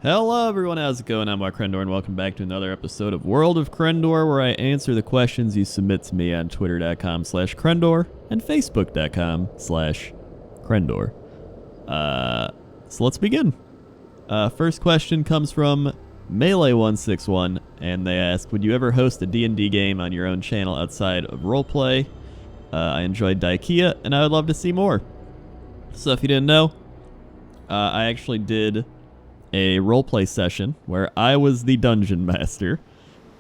Hello everyone, how's it going? I'm WoWcrendor and welcome back to another episode of World of Crendor, where I answer the questions you submit to me on twitter.com/Crendor and facebook.com/Crendor. So let's begin. First question comes from Melee161, and they ask, would you ever host a D&D game on your own channel outside of roleplay? I enjoyed DieKIA, and I would love to see more. So if you didn't know, I actually did a roleplay session where I was the dungeon master.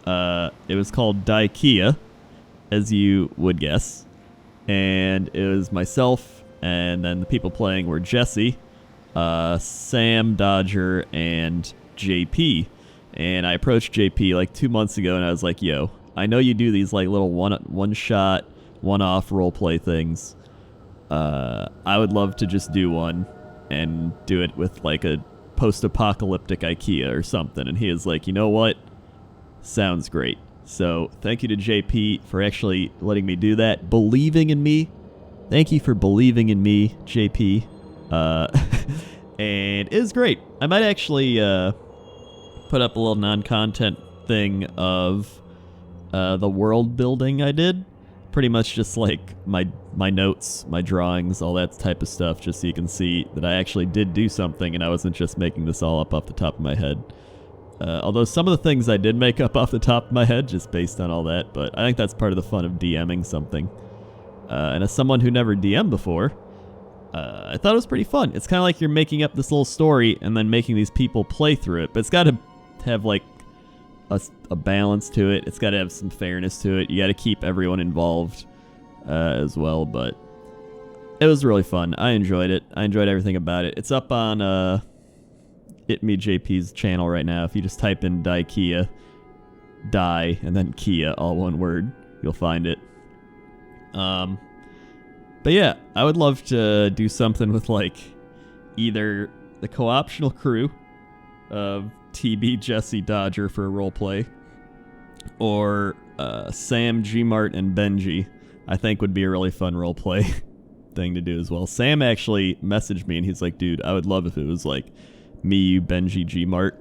It was called DieKIA, as you would guess. And it was myself, and then the people playing were Jesse, Sam, Dodger, and JP. And I approached JP like 2 months ago, and I was like, yo, I know you do these like little one-shot, one-off roleplay things. I would love to just do one and do it with like a post-apocalyptic IKEA or something. And he is like, you know what? Sounds great. So thank you to JP for actually letting me do that, believing in me. Thank you for believing in me, JP. And it was great. I might actually put up a little non-content thing of the world building I did. Pretty much just like my notes, my drawings, all that type of stuff, just so you can see that I actually did do something and I wasn't just making this all up off the top of my head. Although some of the things I did make up off the top of my head just based on all that, but I think that's part of the fun of DMing something. And as someone who never DM'd before, I thought it was pretty fun. It's kind of like you're making up this little story and then making these people play through it, but it's got to have like a balance to it. It's got to have some fairness to it. You got to keep everyone involved as well, but it was really fun. I enjoyed it. I enjoyed everything about it. It's up on JP's channel right now. If you just type in DieKIA, and then Kia, all one word, you'll find it. But yeah, I would love to do something with like either the co-optional crew of TB, Jesse, Dodger for a roleplay, or Sam, Gmart, and Benji. I think would be a really fun roleplay thing to do as well. Sam actually messaged me and he's like, dude, I would love if it was like me, you, Benji, Gmart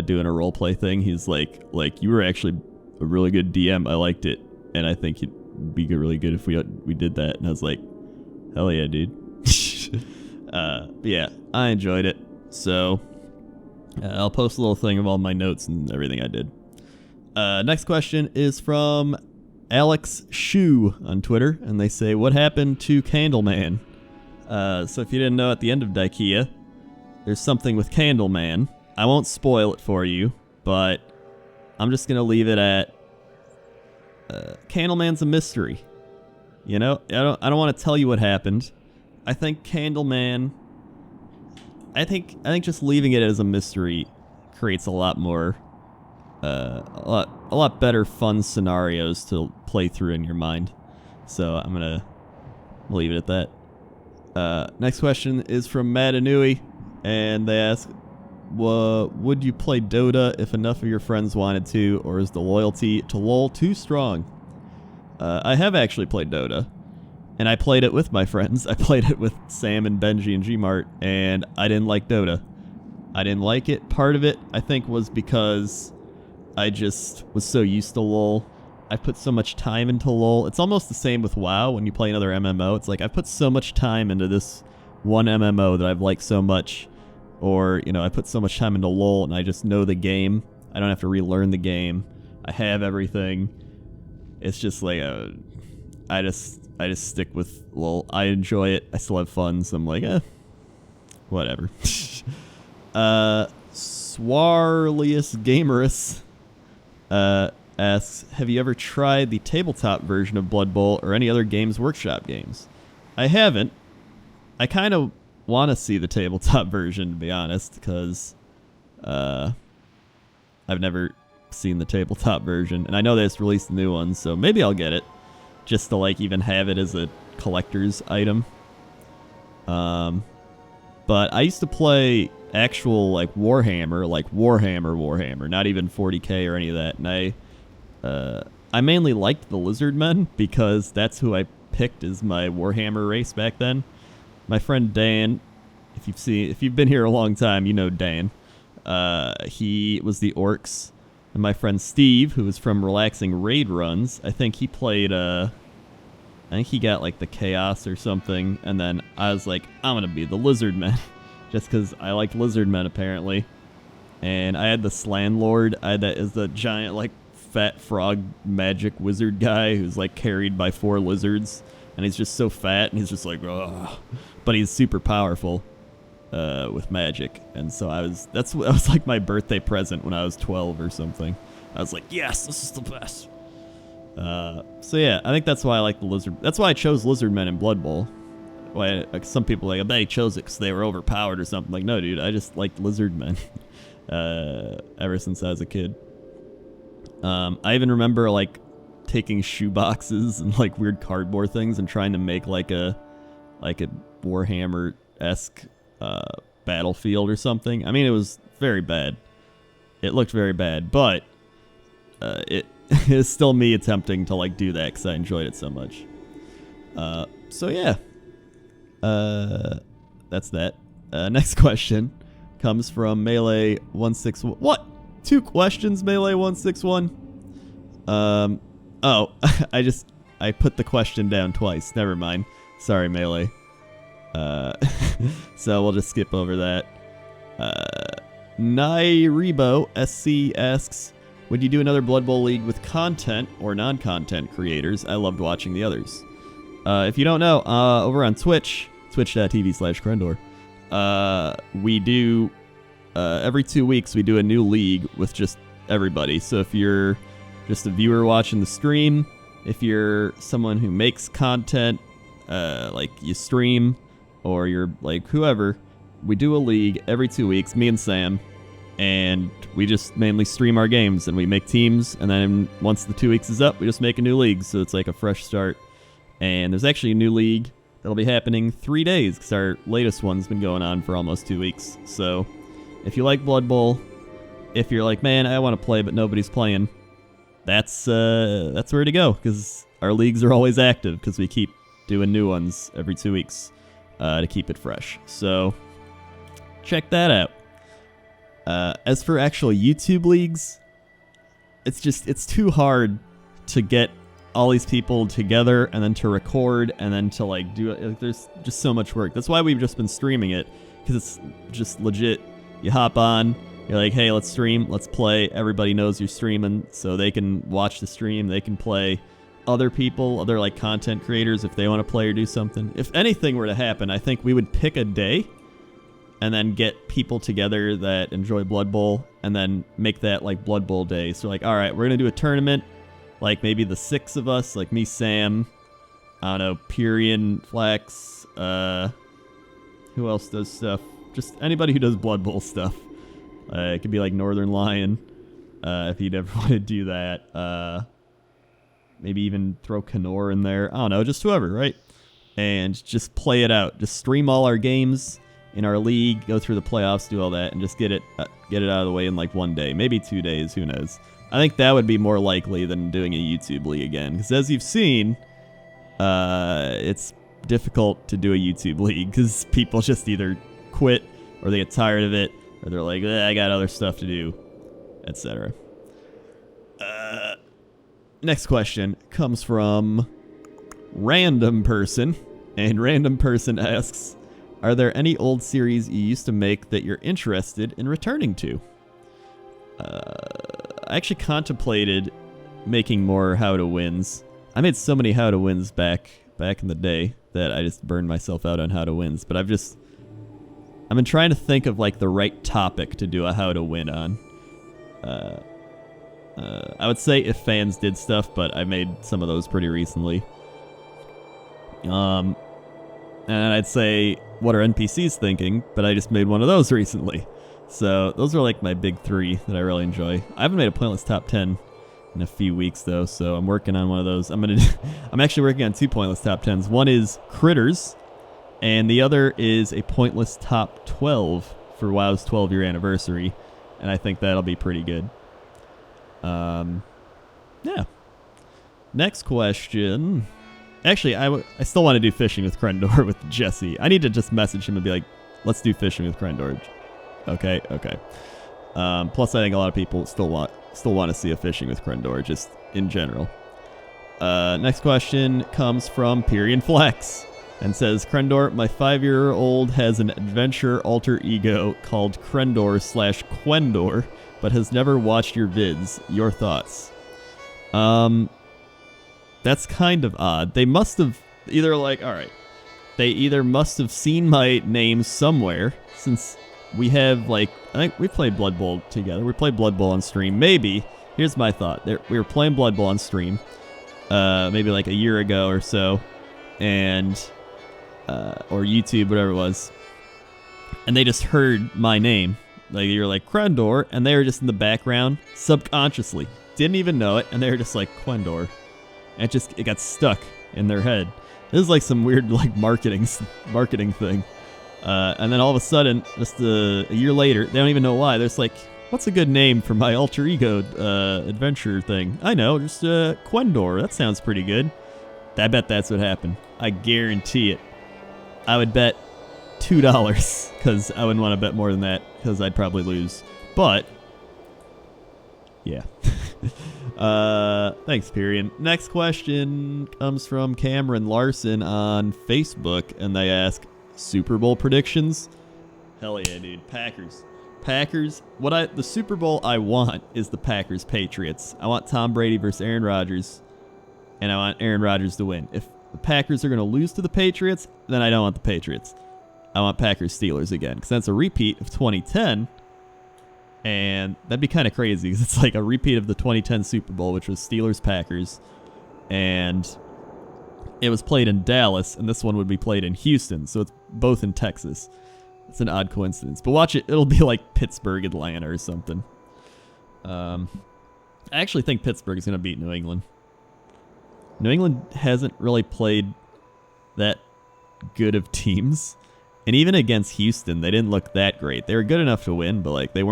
doing a roleplay thing. He's like you were actually a really good DM. I liked it, and I think it'd be really good if we did that. And I was like, hell yeah, dude. But yeah, I enjoyed it. So I'll post a little thing of all my notes and everything I did. Next question is from Alex Shu on Twitter, and they say, what happened to Candleman? So if you didn't know, at the end of DieKIA, there's something with Candleman. I won't spoil it for you, but I'm just gonna leave it at Candleman's a mystery. You know, I don't want to tell you what happened. I think Candleman. I think just leaving it as a mystery creates a lot more, a lot better fun scenarios to play through in your mind. So I'm gonna leave it at that. Next question is from Madanui, and they ask, would you play Dota if enough of your friends wanted to, or is the loyalty to LoL too strong? I have actually played Dota. And I played it with my friends. I played it with Sam and Benji and Gmart, and I didn't like Dota. I didn't like it. Part of it, I think, was because I just was so used to LoL. I put so much time into LoL. It's almost the same with WoW when you play another MMO. It's like I put so much time into this one MMO that I've liked so much. Or, you know, I put so much time into LoL and I just know the game. I don't have to relearn the game. I have everything. It's just like I just stick with LoL. I enjoy it. I still have fun, so I'm like, whatever. Swarlius Gamerus asks, have you ever tried the tabletop version of Blood Bowl or any other Games Workshop games? I haven't. I kind of want to see the tabletop version, to be honest, because I've never seen the tabletop version, and I know they just released a new one, so maybe I'll get it. Just to like even have it as a collector's item. But I used to play actual like Warhammer, not even 40k or any of that. And I mainly liked the Lizardmen because that's who I picked as my Warhammer race back then. My friend Dan, if you've been here a long time, you know Dan. He was the orcs. And my friend Steve, who was from Relaxing Raid Runs, I think he played, I think he got like the Chaos or something. And then I was like, I'm going to be the Lizard Men. Just because I liked Lizard Men, apparently. And I had the Slan Lord. I had that as the giant, like, fat frog magic wizard guy who's, like, carried by 4 lizards. And he's just so fat, and he's just like, ugh. But he's super powerful with magic. And so that was like my birthday present when I was 12 or something. I was like, yes, this is the best. So yeah, I think that's why I like the lizard. That's why I chose Lizard Men in Blood Bowl. Why some people I bet he chose it because they were overpowered or something. Like, no, dude, I just liked Lizard Men ever since I was a kid. I even remember like taking shoe boxes and like weird cardboard things and trying to make like a Warhammer-esque battlefield or something. I mean, it was very bad. It looked very bad, but it is still me attempting to like do that because I enjoyed it so much. So yeah, that's that. Next question comes from Melee 161. What? 2 questions, Melee 161. Oh, I put the question down twice. Never mind. Sorry, Melee. So we'll just skip over that. Nairibo SC asks, would you do another Blood Bowl League with content or non-content creators? I loved watching the others. If you don't know, over on Twitch, twitch.tv/Crendor, we do, every 2 weeks we do a new league with just everybody. So if you're just a viewer watching the stream, if you're someone who makes content, like you stream, or you're like whoever, we do a league every 2 weeks, me and Sam, and we just mainly stream our games and we make teams, and then once the 2 weeks is up, we just make a new league, so it's like a fresh start. And there's actually a new league that'll be happening 3 days because our latest one's been going on for almost 2 weeks. So if you like Blood Bowl, if you're like, man, I want to play but nobody's playing, that's where to go, because our leagues are always active because we keep doing new ones every 2 weeks to keep it fresh. So check that out. As for actual YouTube leagues, it's too hard to get all these people together and then to record and then to like do it. Like, there's just so much work. That's why we've just been streaming it, because it's just legit. You hop on, you're like, hey, let's stream, let's play. Everybody knows you're streaming, so they can watch the stream, they can play. Other people, other like content creators, if they want to play or do something. If anything were to happen, I think we would pick a day and then get people together that enjoy Blood Bowl and then make that like Blood Bowl day. So like, all right, we're going to do a tournament, like maybe the 6 of us, like me, Sam, I don't know, Pyrian, Flex, who else does stuff? Just anybody who does Blood Bowl stuff. It could be like Northern Lion, if you'd ever want to do that. Maybe even throw Knor in there. I don't know, just whoever, right? And just play it out. Just stream all our games in our league, go through the playoffs, do all that, and just get it out of the way in like 1 day, maybe 2 days, who knows. I think that would be more likely than doing a YouTube league again, because as you've seen, it's difficult to do a YouTube league because people just either quit or they get tired of it, or they're like, I got other stuff to do, etc. Next question comes from Random Person, and Random Person asks, are there any old series you used to make that you're interested in returning to? I actually contemplated making more How to Wins. I made so many How to Wins back in the day that I just burned myself out on How to Wins, but I've been trying to think of like the right topic to do a How to Win on. I would say If Fans Did Stuff, but I made some of those pretty recently. And I'd say What Are NPCs Thinking, but I just made one of those recently. So those are like my big 3 that I really enjoy. I haven't made a Pointless Top 10 in a few weeks though, so I'm working on one of those. I'm actually working on 2 Pointless Top 10s. One is Critters, and the other is a Pointless Top 12 for WoW's 12-year anniversary, and I think that'll be pretty good. Yeah. Next question. Actually, I still want to do fishing with Crendor with Jesse. I need to just message him and be like, let's do fishing with Crendor. Okay. Plus, I think a lot of people still want to see a fishing with Crendor, just in general. Next question comes from Pyrian Flex and says, Crendor, my 5-year-old has an adventure alter ego called Crendor/Quendor, but has never watched your vids. Your thoughts? That's kind of odd. They must have either they either must have seen my name somewhere, since we have I think we played Blood Bowl together. We played Blood Bowl on stream. Maybe. Here's my thought. We were playing Blood Bowl on stream, maybe like a year ago or so, and or YouTube, whatever it was, and they just heard my name. Like, you're like, Crendor, and they were just in the background, subconsciously. Didn't even know it, and they were just like, Quendor. And it got stuck in their head. This is like some weird, marketing thing. And then all of a sudden, just a year later, they don't even know why. They're just like, what's a good name for my alter ego adventure thing? I know, just Quendor. That sounds pretty good. I bet that's what happened. I guarantee it. I would bet $2, because I wouldn't want to bet more than that, because I'd probably lose. But yeah. Thanks, Pyrian. Next question comes from Cameron Larson on Facebook, and they ask, Super Bowl predictions? Hell yeah, dude. Packers. The Super Bowl I want is the Packers-Patriots. I want Tom Brady versus Aaron Rodgers, and I want Aaron Rodgers to win. If the Packers are going to lose to the Patriots, then I don't want the Patriots. I want Packers-Steelers again, because that's a repeat of 2010, and that'd be kind of crazy, because it's like a repeat of the 2010 Super Bowl, which was Steelers-Packers, and it was played in Dallas, and this one would be played in Houston, so it's both in Texas. It's an odd coincidence, but watch it. It'll be like Pittsburgh, Atlanta, or something. I actually think Pittsburgh is going to beat New England. New England hasn't really played that good of teams. And even against Houston, they didn't look that great. They were good enough to win, but they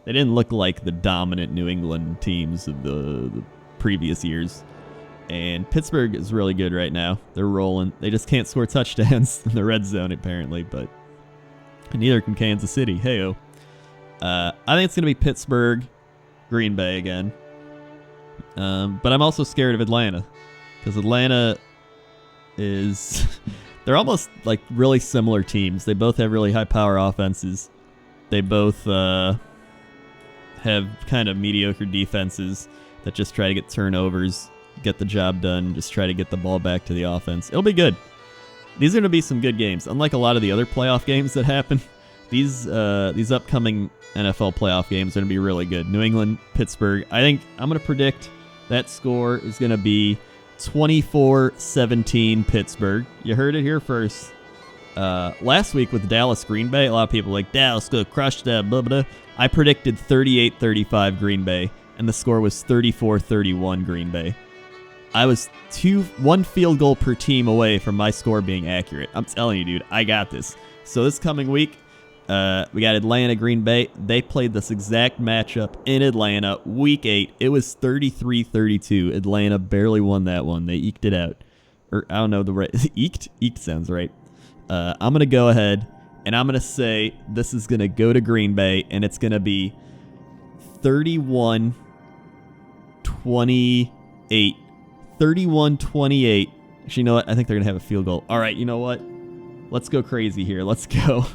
didn't look like the dominant New England teams of the previous years. And Pittsburgh is really good right now. They're rolling. They just can't score touchdowns in the red zone, apparently, but neither can Kansas City. Hey-o. I think it's going to be Pittsburgh, Green Bay again. But I'm also scared of Atlanta, because Atlanta is... They're almost really similar teams. They both have really high power offenses. They both have kind of mediocre defenses that just try to get turnovers, get the job done, just try to get the ball back to the offense. It'll be good. These are going to be some good games. Unlike a lot of the other playoff games that happen, these upcoming NFL playoff games are going to be really good. New England, Pittsburgh. I think I'm going to predict that score is going to be 24-17 Pittsburgh. You heard it here first. Last week with Dallas Green Bay, a lot of people were like, Dallas go crush that, blah, blah, blah. I predicted 38-35 Green Bay, and the score was 34-31 Green Bay. I was one field goal per team away from my score being accurate. I'm telling you, dude, I got this. So this coming week, we got Atlanta, Green Bay. They played this exact matchup in Atlanta, week 8. It was 33-32. Atlanta barely won that one. They eked it out. Or, I don't know the right... Eked? Eked sounds right. I'm going to go ahead, and I'm going to say this is going to go to Green Bay, and it's going to be 31-28. 31-28. Actually, you know what? I think they're going to have a field goal. All right, you know what? Let's go crazy here. Let's go.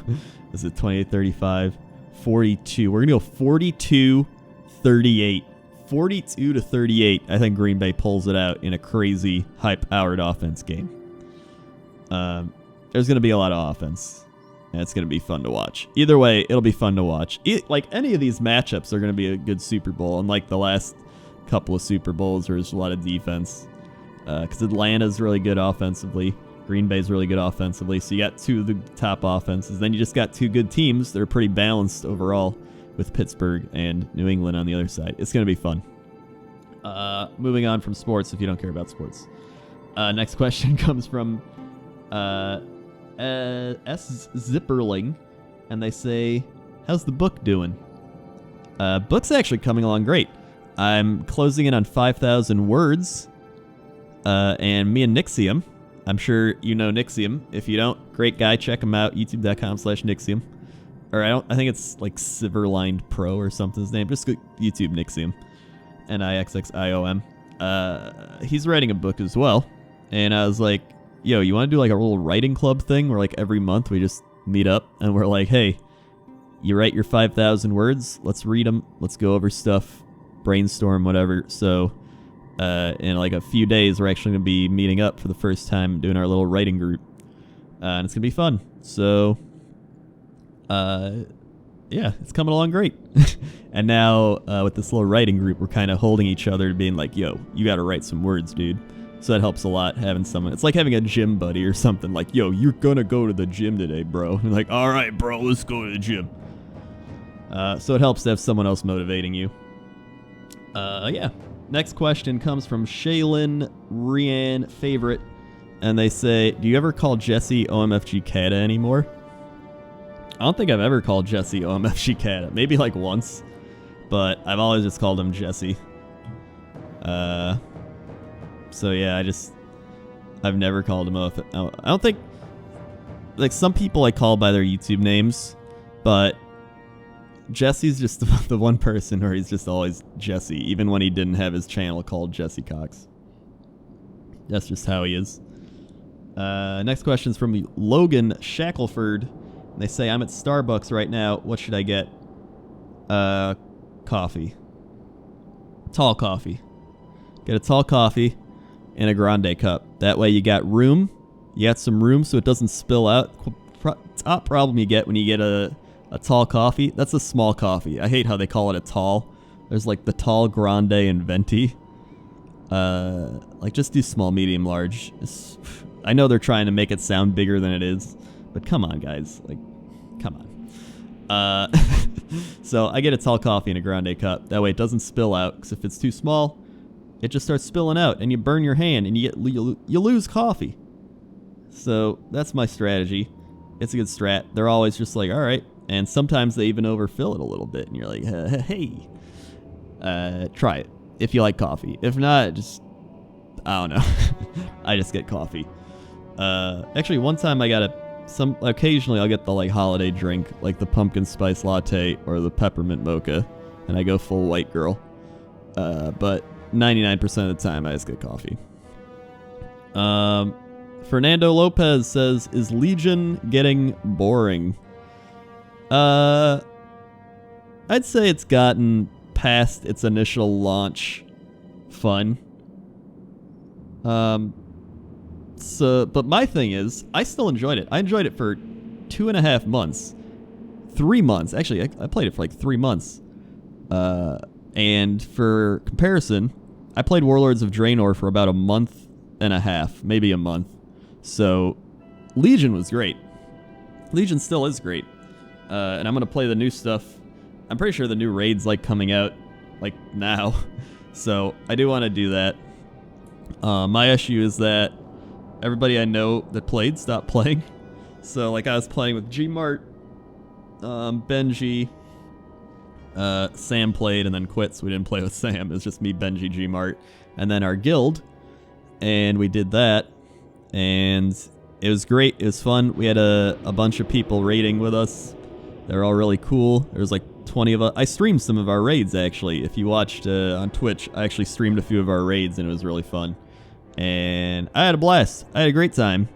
Is it 28-35? 42. We're going to go 42-38. 42-38. I think Green Bay pulls it out in a crazy, high-powered offense game. There's going to be a lot of offense, and it's going to be fun to watch. Either way, it'll be fun to watch. Any of these matchups are going to be a good Super Bowl, unlike the last couple of Super Bowls where there's a lot of defense. Because Atlanta's really good offensively. Green Bay's really good offensively. So you got two of the top offenses. Then you just got two good teams. They're pretty balanced overall with Pittsburgh and New England on the other side. It's going to be fun. Moving on from sports, if you don't care about sports. Next question comes from S. Zipperling. And they say, how's the book doing? Book's actually coming along great. I'm closing in on 5,000 words. And me and Nixium, I'm sure you know Nixium. If you don't, great guy. Check him out. YouTube.com/Nixium. or I think it's like Silverlined Pro or something his name. Just go YouTube Nixium. Nixxiom. He's writing a book as well. And I was like, yo, you want to do like a little writing club thing where like every month we just meet up and we're like, hey, you write your 5,000 words, let's read them, let's go over stuff, brainstorm, whatever. So in like a few days, we're actually going to be meeting up for the first time, doing our little writing group. And it's going to be fun. So, yeah, it's coming along great. And now with this little writing group, we're kind of holding each other to being like, yo, you got to write some words, dude. So that helps a lot, having someone. It's like having a gym buddy or something. Like, yo, you're going to go to the gym today, bro. You're like, all right, bro, let's go to the gym. So it helps to have someone else motivating you. Yeah. Next question comes from Shaylin Rianne Favorite. And they say, do you ever call Jesse OMFG Kata anymore? I don't think I've ever called Jesse OMFG Kata. Maybe like once. But I've always just called him Jesse. So yeah, I've never called him off. I don't think, like, some people I call by their YouTube names, but Jesse's just the one person where he's just always Jesse, even when he didn't have his channel called Jesse Cox. That's just how he is. Next question is from Logan Shackelford. They say, I'm at Starbucks right now. What should I get? Coffee. Tall coffee. Get a tall coffee in a grande cup. That way you got room. You got some room so it doesn't spill out. Top problem you get when you get a tall coffee, that's a small coffee. I hate how they call it a tall. There's like the tall, grande, and venti. Like, just do small, medium, large. I know they're trying to make it sound bigger than it is, but come on, guys. Like, come on. So I get a tall coffee in a grande cup. That way it doesn't spill out, because if it's too small, it just starts spilling out, and you burn your hand, and you lose coffee. So that's my strategy. It's a good strat. They're always just like, all right. And sometimes they even overfill it a little bit, and you're like, hey, try it if you like coffee. If not, just, I don't know. I just get coffee. Actually, one time I got occasionally I'll get the like holiday drink, like the pumpkin spice latte or the peppermint mocha, and I go full white girl. But 99% of the time I just get coffee. Fernando Lopez says, is Legion getting boring? I'd say it's gotten past its initial launch fun. But my thing is, I still enjoyed it. I enjoyed it for 2.5 months. 3 months. Actually, I played it for like 3 months. And for comparison, I played Warlords of Draenor for about 1.5 months, maybe a month. So, Legion was great. Legion still is great. And I'm going to play the new stuff. I'm pretty sure the new raid's like coming out like now. So, I do want to do that. My issue is that everybody I know that played stopped playing. So, like, I was playing with Gmart, Benji, Sam played and then quit, so we didn't play with Sam. It was just me, Benji, Gmart, and then our guild. And we did that. And it was great. It was fun. We had a bunch of people raiding with us. They were all really cool. There was like 20 of us. I streamed some of our raids, actually. If you watched on Twitch, I actually streamed a few of our raids, and it was really fun. And I had a blast. I had a great time.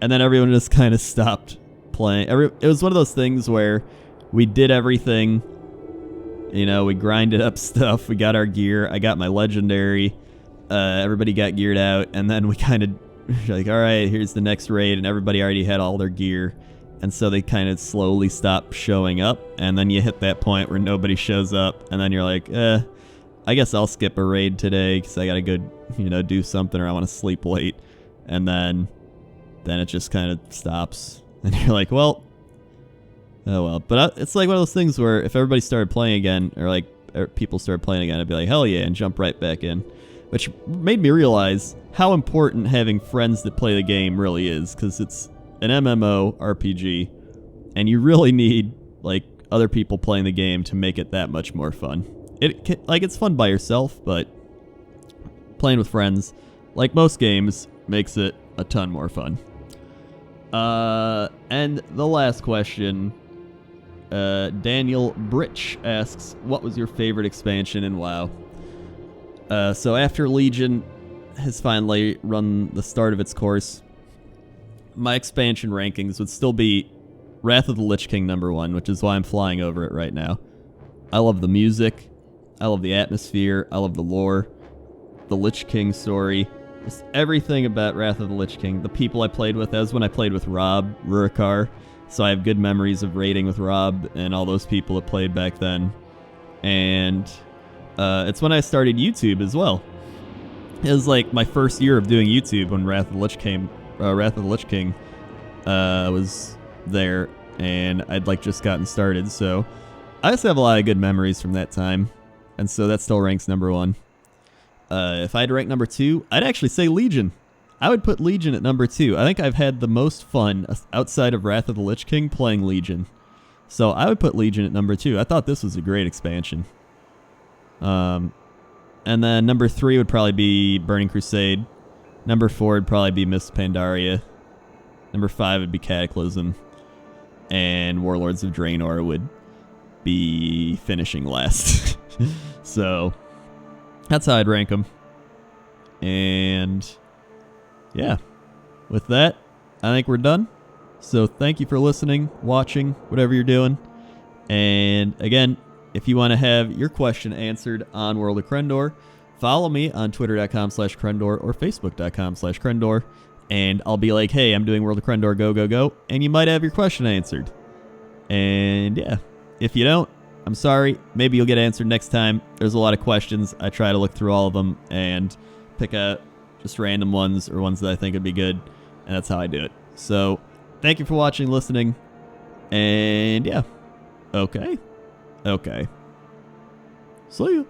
And then everyone just kind of stopped playing. It was one of those things where we did everything. You know, we grinded up stuff. We got our gear. I got my legendary. Everybody got geared out. And then we kind of like, all right, here's the next raid. And everybody already had all their gear. And so they kind of slowly stop showing up. And then you hit that point where nobody shows up. And then you're like, I guess I'll skip a raid today because I got to go, do something, or I want to sleep late. And then it just kind of stops. And you're like, well, oh well. But it's like one of those things where if everybody started playing again, or people started playing again, I'd be like, hell yeah, and jump right back in. Which made me realize how important having friends that play the game really is, because it's an MMO RPG, and you really need like other people playing the game to make it that much more fun. It's fun by yourself, but playing with friends, like most games, makes it a ton more fun. And the last question Daniel Britch asks, what was your favorite expansion in WoW? So after Legion has finally run the start of its course, my expansion rankings would still be Wrath of the Lich King #1, which is why I'm flying over it right now. I love the music. I love the atmosphere. I love the lore. The Lich King story. Just everything about Wrath of the Lich King. The people I played with, as when I played with Rob Rurikar. So I have good memories of raiding with Rob and all those people that played back then. And it's when I started YouTube as well. It was like my first year of doing YouTube when Wrath of the Lich King was there, and I'd like just gotten started. So I just have a lot of good memories from that time, and so that still ranks #1. If I had to rank #2, I'd actually say Legion. I would put Legion at #2. I think I've had the most fun outside of Wrath of the Lich King playing Legion. So I would put Legion at #2. I thought this was a great expansion. And then #3 would probably be Burning Crusade. #4 would probably be Mists of Pandaria. #5 would be Cataclysm. And Warlords of Draenor would be finishing last. So that's how I'd rank them. And yeah, with that, I think we're done. So thank you for listening, watching, whatever you're doing. And again, if you want to have your question answered on World of Crendor, follow me on twitter.com/Crendor or facebook.com/Crendor. And I'll be like, hey, I'm doing World of Crendor, go, go, go. And you might have your question answered. And yeah, if you don't, I'm sorry. Maybe you'll get answered next time. There's a lot of questions. I try to look through all of them and pick out just random ones or ones that I think would be good. And that's how I do it. So thank you for watching, listening. And yeah. Okay. See ya.